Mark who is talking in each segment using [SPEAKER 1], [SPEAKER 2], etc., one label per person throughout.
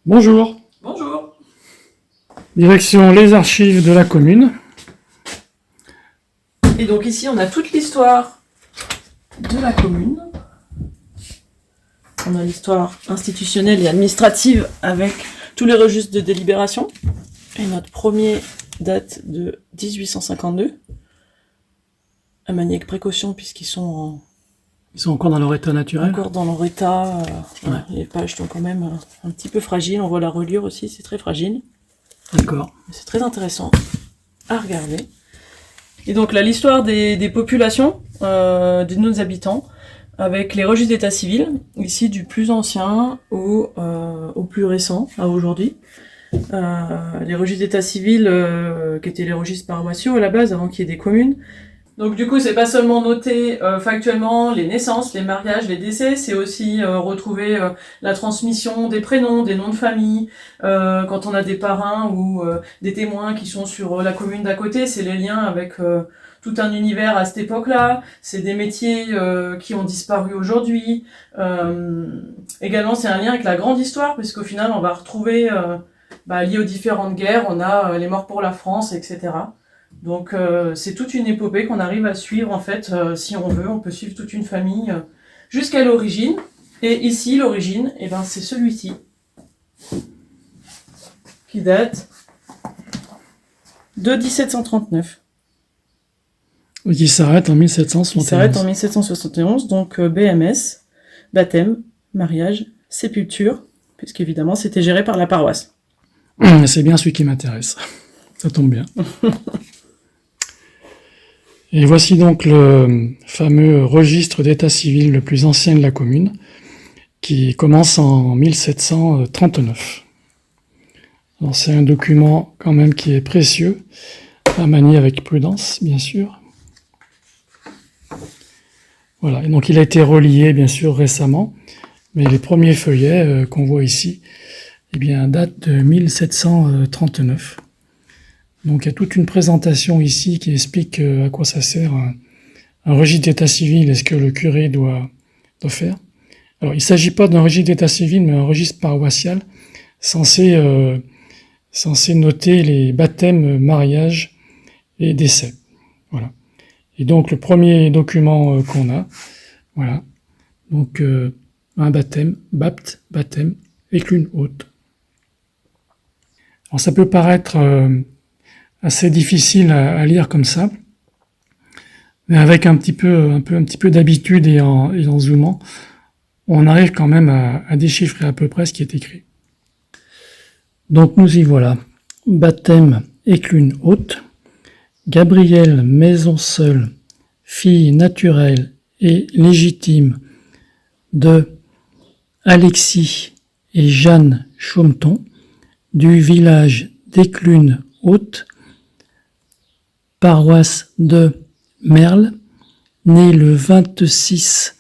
[SPEAKER 1] Bonjour,
[SPEAKER 2] Bonjour.
[SPEAKER 1] direction les archives de la commune.
[SPEAKER 2] Et donc ici, on a toute l'histoire de la commune. On a l'histoire institutionnelle et administrative avec tous les registres de délibération. Et notre premier date de 1852. À manier avec précaution puisqu'ils sont
[SPEAKER 1] Ils sont encore dans leur état naturel.
[SPEAKER 2] encore dans leur état.
[SPEAKER 1] Ouais.
[SPEAKER 2] Les pages sont quand même un petit peu fragiles. On voit la reliure aussi, c'est très fragile.
[SPEAKER 1] D'accord.
[SPEAKER 2] Mais c'est très intéressant à regarder. Et donc là, l'histoire des populations, de nos habitants, avec les registres d'état civil, ici du plus ancien au plus récent, à aujourd'hui. Les registres d'état civil, qui étaient les registres paroissiaux à la base, avant qu'il y ait des communes. Donc du coup, c'est pas seulement noter factuellement les naissances, les mariages, les décès, c'est aussi retrouver la transmission des prénoms, des noms de famille, quand on a des parrains ou des témoins qui sont sur la commune d'à côté, c'est les liens avec tout un univers à cette époque-là, c'est des métiers qui ont disparu aujourd'hui. Également, c'est un lien avec la grande histoire, puisqu'au final, on va retrouver, lié aux différentes guerres, on a les morts pour la France, etc. Donc c'est toute une épopée qu'on arrive à suivre en fait, si on veut, on peut suivre toute une famille jusqu'à l'origine. Et ici, l'origine, c'est celui-ci, qui date de 1739.
[SPEAKER 1] Qui s'arrête en
[SPEAKER 2] Il
[SPEAKER 1] 1771.
[SPEAKER 2] s'arrête en 1771, donc BMS, baptême, mariage, sépulture, puisqu'évidemment c'était géré par la paroisse.
[SPEAKER 1] C'est bien celui qui m'intéresse. Ça tombe bien. Et voici donc le fameux registre d'état civil le plus ancien de la commune, qui commence en 1739. Alors c'est un document quand même qui est précieux, à manier avec prudence, bien sûr. Voilà, et donc il a été relié bien sûr récemment, mais les premiers feuillets qu'on voit ici, datent de 1739. Donc il y a toute une présentation ici qui explique à quoi ça sert un registre d'état civil et ce que le curé doit faire. Alors il ne s'agit pas d'un registre d'état civil, mais un registre paroissial censé noter les baptêmes, mariages et décès. Voilà. Et donc le premier document qu'on a, voilà, donc un baptême, baptême, éclune haute. Alors ça peut paraître assez difficile à lire comme ça, mais avec un petit peu d'habitude et en zoomant, on arrive quand même à déchiffrer à peu près ce qui est écrit. Donc nous y voilà. Baptême éclune haute, Gabrielle Maison Seule, fille naturelle et légitime de Alexis et Jeanne Chaumeton, du village d'Éclune Haute, paroisse de Merle, née le 26,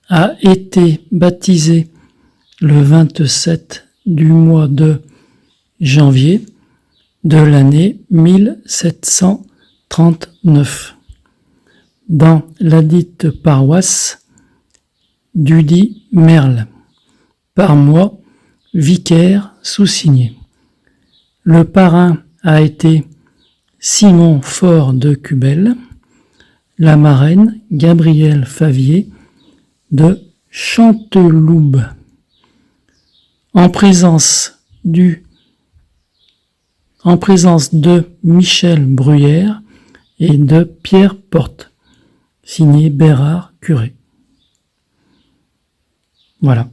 [SPEAKER 1] a été baptisée le 27 du mois de janvier de l'année 1739, dans ladite paroisse dudit Merle, par moi, vicaire sous-signé. Le parrain a été Simon Faure de Cubel, la marraine Gabrielle Favier de Chanteloube, en présence de Michel Bruyère et de Pierre Porte, signé Bérard Curé. Voilà.